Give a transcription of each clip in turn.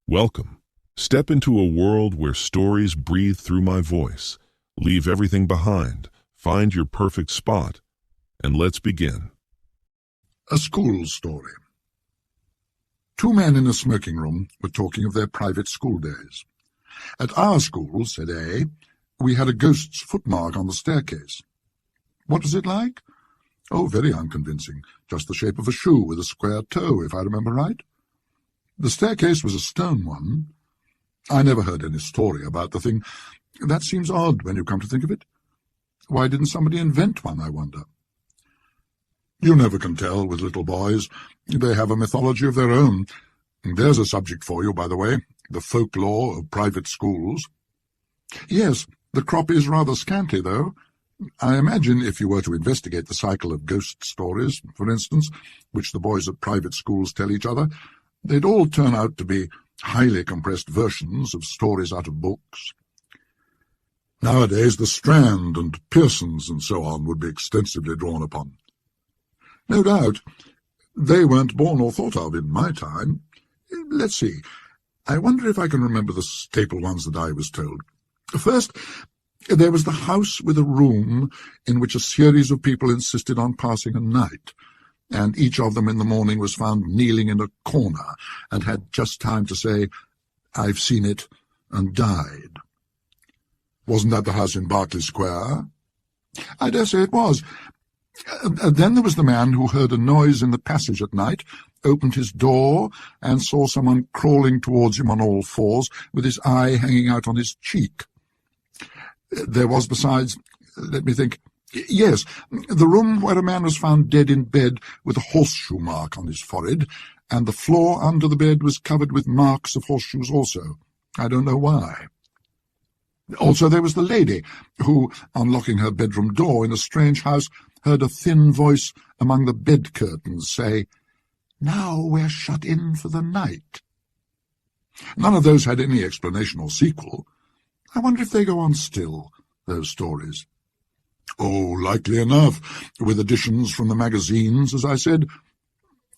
Welcome. Step into a world where stories breathe through my voice. Leave everything behind, find your perfect spot, and let's begin. A school story. Two men in a smoking room were talking of their private school days. At our school, said A, we had a ghost's footmark on the staircase. What was it like? Oh, very unconvincing. Just the shape of a shoe with a square toe, if I remember right. The staircase was a stone one. I never heard any story about the thing. That seems odd when you come to think of it. Why didn't somebody invent one, I wonder? You never can tell with little boys. They have a mythology of their own. There's a subject for you, by the way, the folklore of private schools. Yes, the crop is rather scanty, though. I imagine if you were to investigate the cycle of ghost stories, for instance, which the boys at private schools tell each other, they'd all turn out to be highly compressed versions of stories out of books. Nowadays the Strand and Pearson's and so on would be extensively drawn upon. No doubt. They weren't born or thought of in my time. Let's see. I wonder if I can remember the staple ones that I was told. First, there was the house with a room in which a series of people insisted on passing a night, and each of them in the morning was found kneeling in a corner and had just time to say, "I've seen it," and died. Wasn't that the house in Berkeley Square? I dare say it was. Then there was the man who heard a noise in the passage at night, opened his door, and saw someone crawling towards him on all fours, with his eye hanging out on his cheek. There was, besides, let me think, yes, the room where a man was found dead in bed with a horseshoe mark on his forehead, and the floor under the bed was covered with marks of horseshoes also. I don't know why. Also there was the lady who, unlocking her bedroom door in a strange house, heard a thin voice among the bed curtains say, "Now we're shut in for the night." None of those had any explanation or sequel. I wonder if they go on still, those stories. Oh, likely enough, with additions from the magazines, as I said.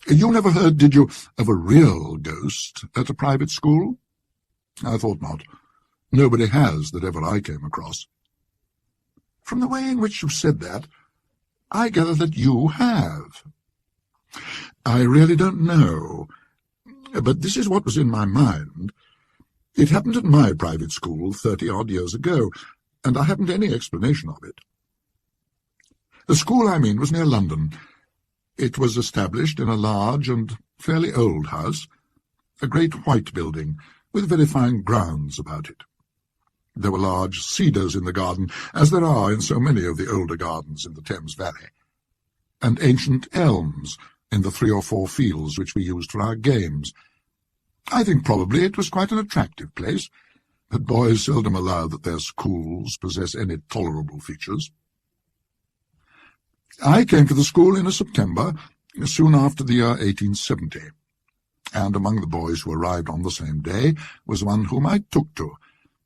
You never heard, did you, of a real ghost at a private school? I thought not. Nobody has that ever I came across. From the way in which you said that, I gather that you have. I really don't know, but this is what was in my mind. It happened at my private school 30-odd years ago, and I haven't any explanation of it. The school, I mean, was near London. It was established in a large and fairly old house, a great white building, with very fine grounds about it. There were large cedars in the garden, as there are in so many of the older gardens in the Thames Valley, and ancient elms in the 3 or 4 fields which we used for our games. I think probably it was quite an attractive place, but boys seldom allow that their schools possess any tolerable features. I came to the school in September, soon after the year 1870, and among the boys who arrived on the same day was one whom I took to,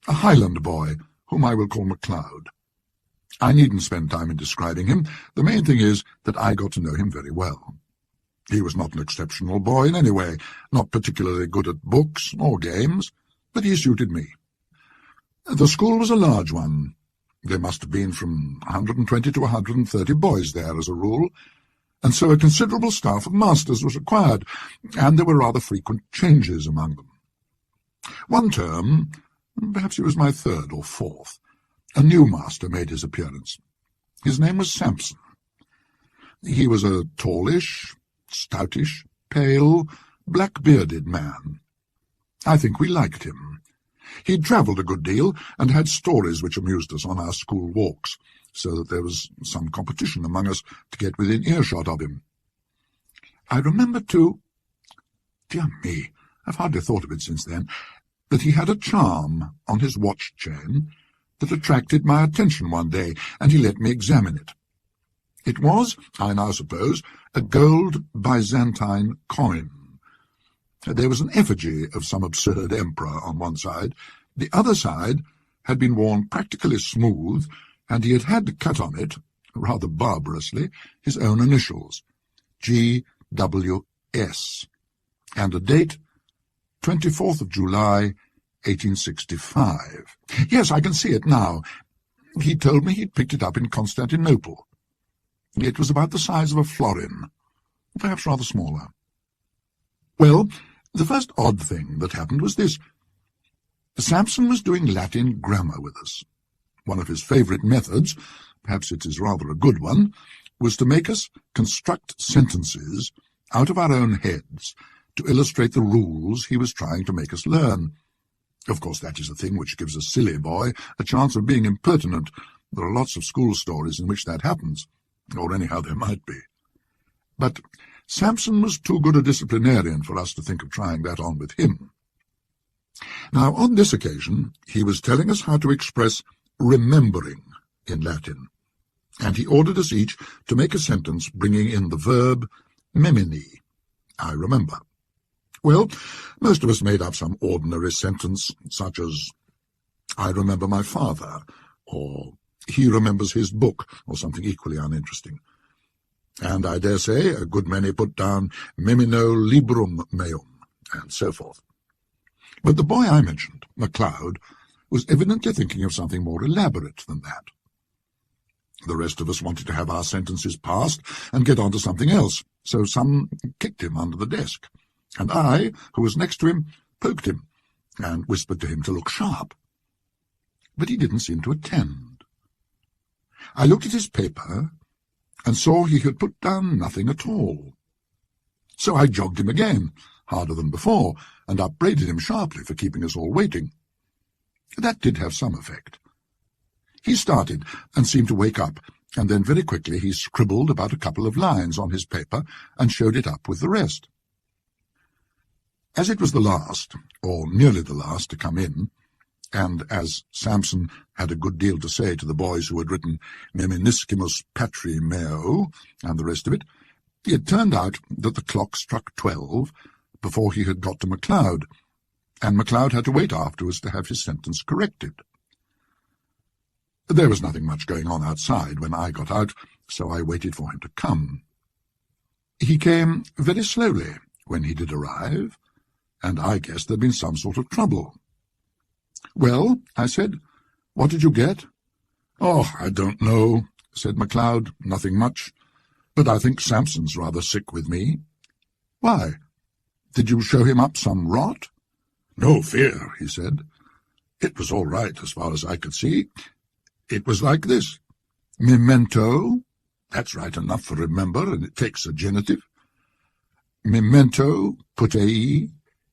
a Highland boy, whom I will call MacLeod. I needn't spend time in describing him. The main thing is that I got to know him very well. He was not an exceptional boy in any way, not particularly good at books or games, but he suited me. The school was a large one. There must have been from 120 to 130 boys there, as a rule, and so a considerable staff of masters was required, and there were rather frequent changes among them. One term, perhaps it was my 3rd or 4th, a new master made his appearance. His name was Sampson. He was a tallish, stoutish, pale, black-bearded man. I think we liked him. He'd travelled a good deal, and had stories which amused us on our school walks, so that there was some competition among us to get within earshot of him. I remember, too, dear me, I've hardly thought of it since then, that he had a charm on his watch-chain that attracted my attention one day, and he let me examine it. It was, I now suppose, a gold Byzantine coin. There was an effigy of some absurd emperor on one side. The other side had been worn practically smooth, and he had had cut on it, rather barbarously, his own initials, G.W.S., and a date 24th of July, 1865. Yes, I can see it now. He told me he'd picked it up in Constantinople. It was about the size of a florin, perhaps rather smaller. Well, the first odd thing that happened was this. Samson was doing Latin grammar with us. One of his favourite methods, perhaps it is rather a good one, was to make us construct sentences out of our own heads to illustrate the rules he was trying to make us learn. Of course, that is a thing which gives a silly boy a chance of being impertinent. There are lots of school stories in which that happens, or anyhow there might be. But Samson was too good a disciplinarian for us to think of trying that on with him. Now, on this occasion, he was telling us how to express remembering in Latin, and he ordered us each to make a sentence bringing in the verb memini, I remember. Well, most of us made up some ordinary sentence, such as, I remember my father, or he remembers his book, or something equally uninteresting. And I dare say a good many put down memino librum meum, and so forth. But the boy I mentioned, MacLeod, was evidently thinking of something more elaborate than that. The rest of us wanted to have our sentences passed and get on to something else, so some kicked him under the desk, and I, who was next to him, poked him and whispered to him to look sharp. But he didn't seem to attend. I looked at his paper and saw he had put down nothing at all. So I jogged him again, harder than before, and upbraided him sharply for keeping us all waiting. That did have some effect. He started and seemed to wake up, and then very quickly he scribbled about a couple of lines on his paper and showed it up with the rest. As it was the last, or nearly the last, to come in, and as Samson had a good deal to say to the boys who had written Meminiscimus Patri Meo and the rest of it, it turned out that the clock struck 12 before he had got to MacLeod, and MacLeod had to wait afterwards to have his sentence corrected. There was nothing much going on outside when I got out, so I waited for him to come. He came very slowly when he did arrive, and I guessed there'd been some sort of trouble. "Well," I said, "what did you get?" "Oh, I don't know," said MacLeod, "nothing much. But I think Samson's rather sick with me." "Why? Did you show him up some rot?" "No fear," he said. "It was all right as far as I could see. It was like this. Memento, that's right enough for remember, and it takes a genitive. Memento putei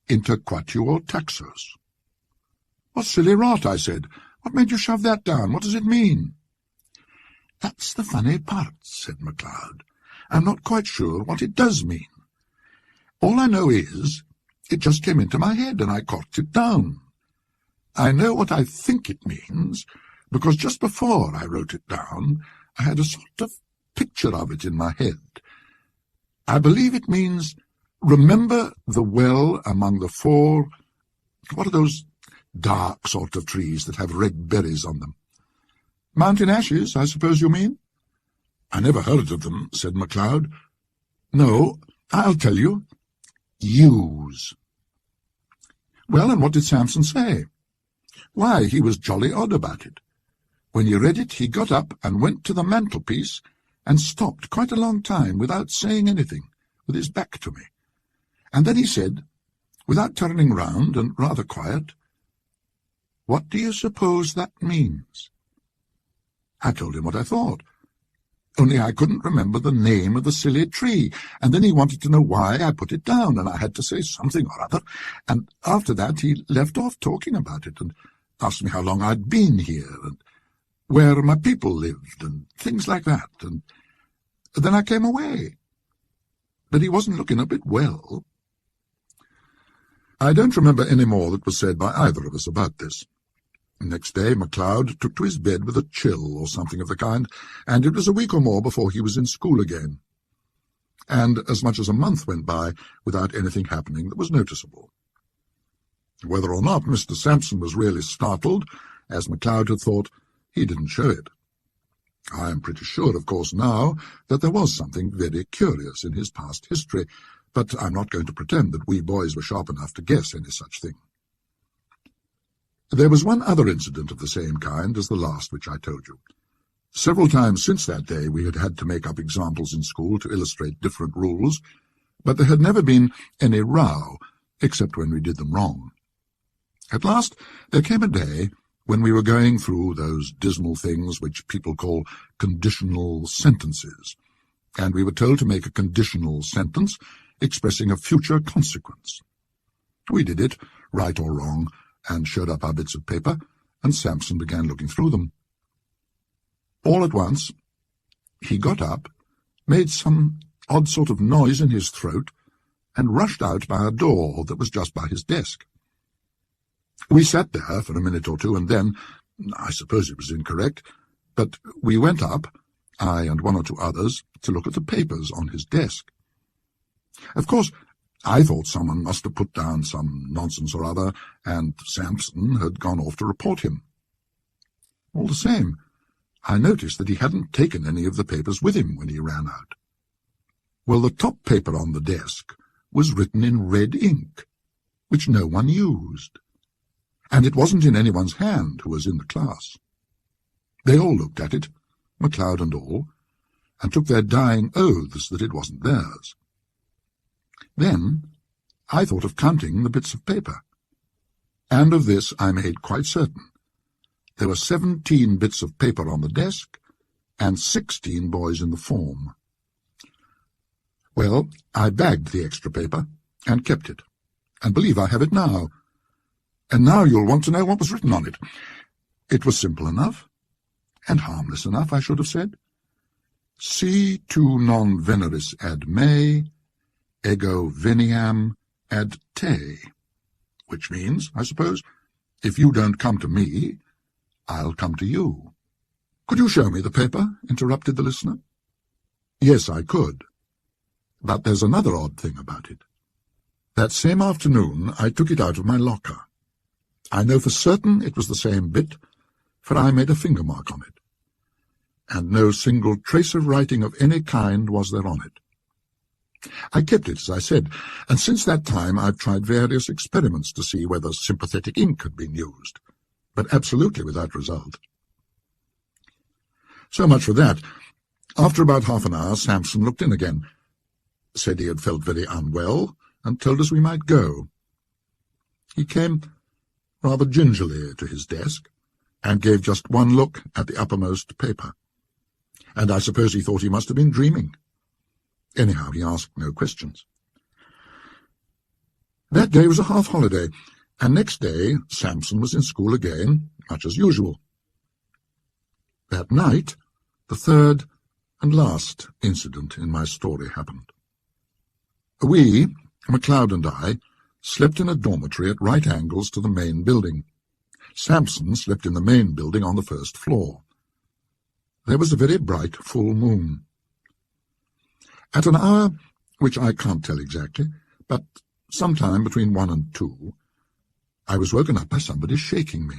inter quatuor taxos." "What silly rot," I said. "What made you shove that down? What does it mean?" "That's the funny part," said MacLeod. "I'm not quite sure what it does mean. All I know is, it just came into my head and I corked it down. I know what I think it means, because just before I wrote it down, I had a sort of picture of it in my head. I believe it means, remember the well among the four, what are those dark sort of trees that have red berries on them? Mountain ashes, I suppose you mean?" "I never heard of them," said MacLeod. "No, I'll tell you. Yews." "Well, and what did Samson say?" "Why, he was jolly odd about it. When he read it, he got up and went to the mantelpiece and stopped quite a long time without saying anything, with his back to me. And then he said, without turning round and rather quiet, 'What do you suppose that means?' I told him what I thought, only I couldn't remember the name of the silly tree, and then he wanted to know why I put it down, and I had to say something or other, and after that he left off talking about it, and asked me how long I'd been here, and where my people lived, and things like that, and then I came away. But he wasn't looking a bit well." I don't remember any more that was said by either of us about this. Next day MacLeod took to his bed with a chill or something of the kind, and it was a week or more before he was in school again. And as much as a month went by without anything happening that was noticeable. Whether or not Mr. Samson was really startled, as MacLeod had thought, he didn't show it. I am pretty sure, of course, now, that there was something very curious in his past history, but I'm not going to pretend that we boys were sharp enough to guess any such thing. There was one other incident of the same kind as the last which I told you. Several times since that day we had had to make up examples in school to illustrate different rules, but there had never been any row, except when we did them wrong. At last there came a day when we were going through those dismal things which people call conditional sentences, and we were told to make a conditional sentence expressing a future consequence. We did it, right or wrong, and showed up our bits of paper, and Samson began looking through them. All at once he got up, made some odd sort of noise in his throat, and rushed out by a door that was just by his desk. We sat there for a minute or two, and then, I suppose it was incorrect, but we went up, I and one or two others, to look at the papers on his desk. Of course, I thought someone must have put down some nonsense or other, and Samson had gone off to report him. All the same, I noticed that he hadn't taken any of the papers with him when he ran out. Well, the top paper on the desk was written in red ink, which no one used, and it wasn't in anyone's hand who was in the class. They all looked at it, MacLeod and all, and took their dying oaths that it wasn't theirs. Then I thought of counting the bits of paper, and of this I made quite certain. There were 17 bits of paper on the desk, and 16 boys in the form. Well, I bagged the extra paper, and kept it, and believe I have it now. And now you'll want to know what was written on it. It was simple enough, and harmless enough, I should have said. Si tu non veneris ad me, ego veniam ad te, which means, I suppose, if you don't come to me, I'll come to you. Could you show me the paper? Interrupted the listener. Yes, I could. But there's another odd thing about it. That same afternoon I took it out of my locker. I know for certain it was the same bit, for I made a finger mark on it, and no single trace of writing of any kind was there on it. I kept it, as I said, and since that time I've tried various experiments to see whether sympathetic ink had been used, but absolutely without result. So much for that. After about half an hour, Samson looked in again, said he had felt very unwell, and told us we might go. He came rather gingerly to his desk, and gave just one look at the uppermost paper, and I suppose he thought he must have been dreaming. Anyhow, he asked no questions. That day was a half-holiday, and next day Samson was in school again, much as usual. That night, the third and last incident in my story happened. We, MacLeod and I, slept in a dormitory at right angles to the main building. Samson slept in the main building on the first floor. There was a very bright full moon. At an hour, which I can't tell exactly, but sometime between 1 and 2, I was woken up by somebody shaking me.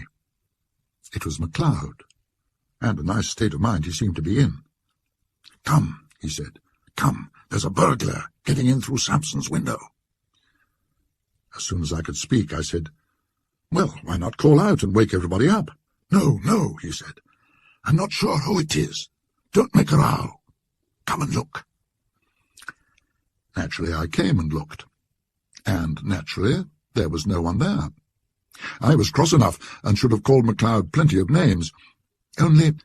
It was MacLeod, and a nice state of mind he seemed to be in. "Come," he said, "come, there's a burglar getting in through Samson's window." As soon as I could speak, I said, "Well, why not call out and wake everybody up?" "No, no," he said, "I'm not sure who it is. Don't make a row. Come and look." Naturally, I came and looked, and naturally, there was no one there. I was cross enough, and should have called MacLeod plenty of names, only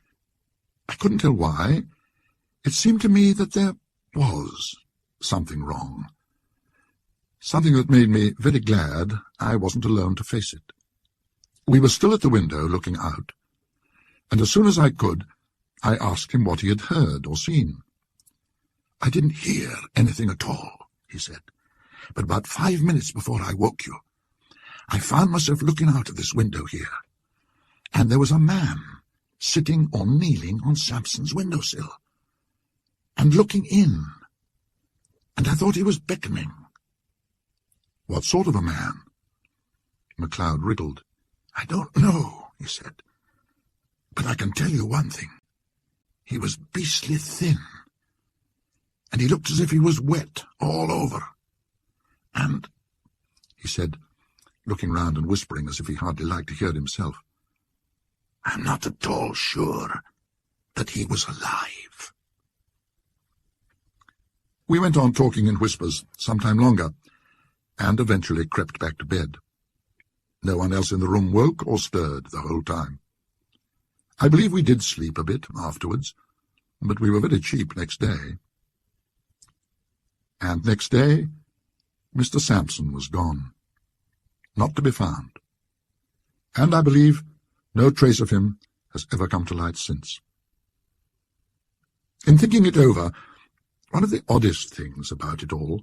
I couldn't tell why. It seemed to me that there was something wrong, something that made me very glad I wasn't alone to face it. We were still at the window looking out, and as soon as I could, I asked him what he had heard or seen. "I didn't hear anything at all," he said, "but about 5 minutes before I woke you, I found myself looking out of this window here, and there was a man sitting or kneeling on Samson's windowsill, and looking in, and I thought he was beckoning." "What sort of a man?" MacLeod wriggled. "I don't know," he said, "but I can tell you one thing. He was beastly thin, and he looked as if he was wet all over. And, he said, looking round and whispering as if he hardly liked to hear himself, I'm not at all sure that he was alive. We went on talking in whispers some time longer, and eventually crept back to bed. No one else in the room woke or stirred the whole time. I believe we did sleep a bit afterwards, but we were very cheap next day. And next day, Mr. Sampson was gone, not to be found. And I believe no trace of him has ever come to light since. In thinking it over, one of the oddest things about it all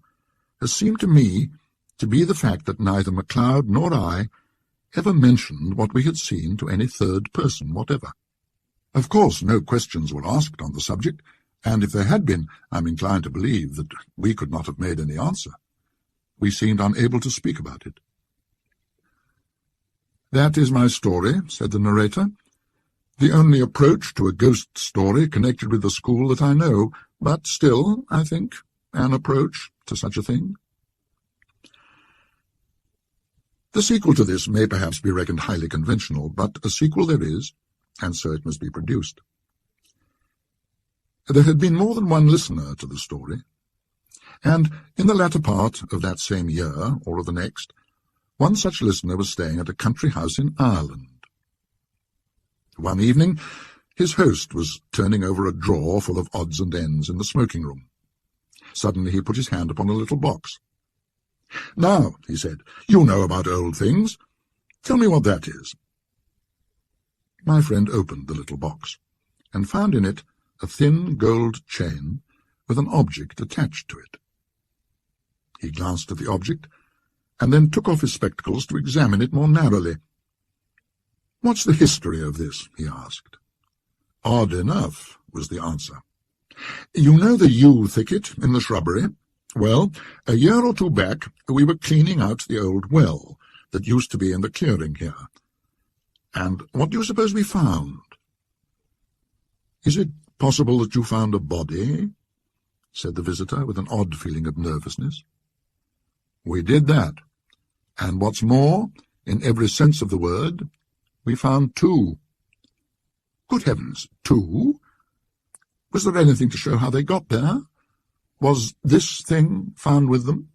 has seemed to me to be the fact that neither MacLeod nor I ever mentioned what we had seen to any third person whatever. Of course, no questions were asked on the subject, and if there had been, I'm inclined to believe that we could not have made any answer. We seemed unable to speak about it. That is my story, said the narrator. The only approach to a ghost story connected with the school that I know, but still, I think, an approach to such a thing. The sequel to this may perhaps be reckoned highly conventional, but a sequel there is, and so it must be produced. There had been more than one listener to the story, and in the latter part of that same year, or of the next, one such listener was staying at a country house in Ireland. One evening, his host was turning over a drawer full of odds and ends in the smoking room. Suddenly he put his hand upon a little box. Now, he said, you know about old things. Tell me what that is. My friend opened the little box, and found in it a thin gold chain with an object attached to it. He glanced at the object, and then took off his spectacles to examine it more narrowly. What's the history of this? He asked. Odd enough, was the answer. You know the yew thicket in the shrubbery? Well, a year or two back we were cleaning out the old well that used to be in the clearing here. And what do you suppose we found? Is it possible that you found a body? Said the visitor with an odd feeling of nervousness. We did that. And what's more, in every sense of the word, we found two. Good heavens, two? Was there anything to show how they got there? Was this thing found with them?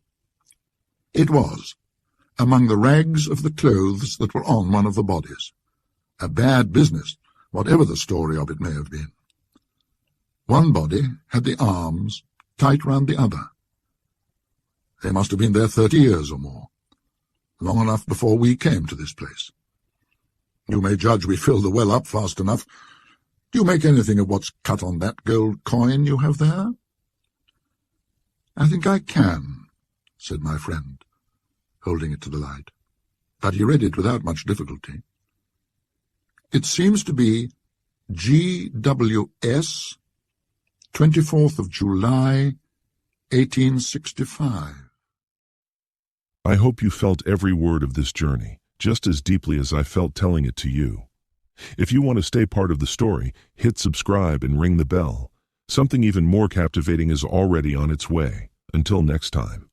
It was, among the rags of the clothes that were on one of the bodies. A bad business, whatever the story of it may have been. One body had the arms tight round the other. They must have been there 30 years or more, long enough before we came to this place. You may judge we filled the well up fast enough. Do you make anything of what's cut on that gold coin you have there? I think I can, said my friend, holding it to the light, but he read it without much difficulty. It seems to be GWS, 24th of July, 1865. I hope you felt every word of this journey, just as deeply as I felt telling it to you. If you want to stay part of the story, hit subscribe and ring the bell. Something even more captivating is already on its way. Until next time.